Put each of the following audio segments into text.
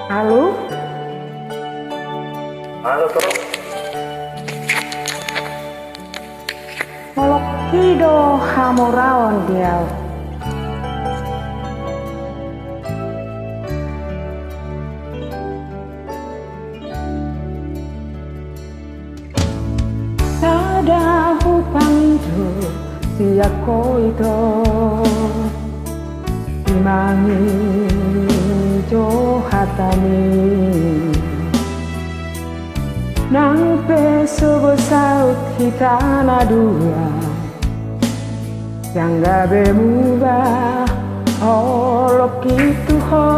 Halo? Halo, Toh. Molok kido hamoraon dia. Tada hupang itu siya ko ito imangi jo hatani nang peso saut kita na dua yang gak berubah olok itu ho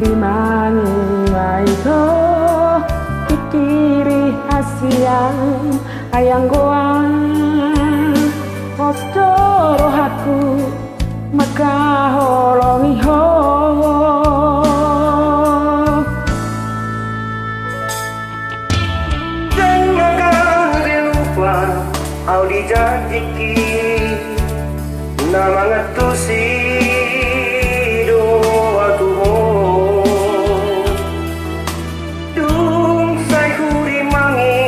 imangi maito kiri hasian ayang goang otoro haku maka holongi ho Jangan lupa au dijadiki nama ngatusi doa Tuhan dung sai huri mangi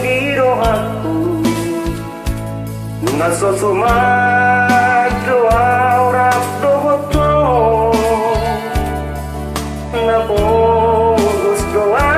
di rohaku naso sumat doa orang dohoto napos doa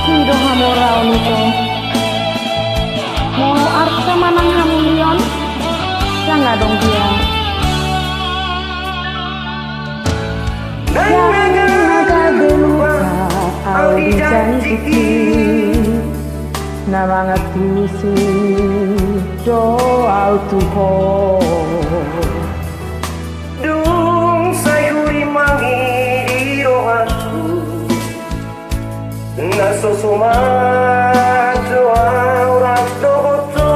kido hamoraon itu mau arta manang hamulion ya nggak dong dia jangan lupa au dijanjiki nama ngatusi doa Tuhan dung sai huri mangi di rohaku naso sumat doa orang dohoto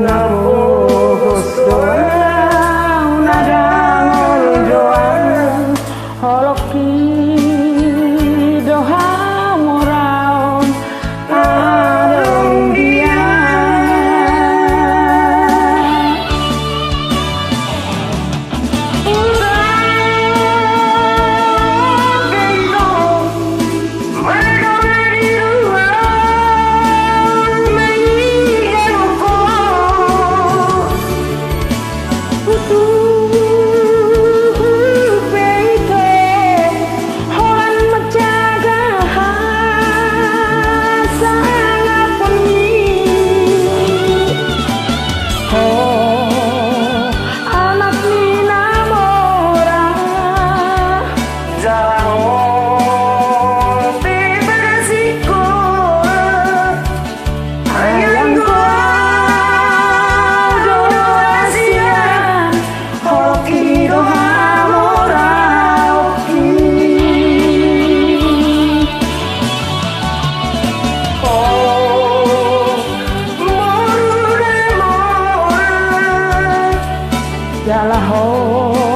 napos doa Yalah ho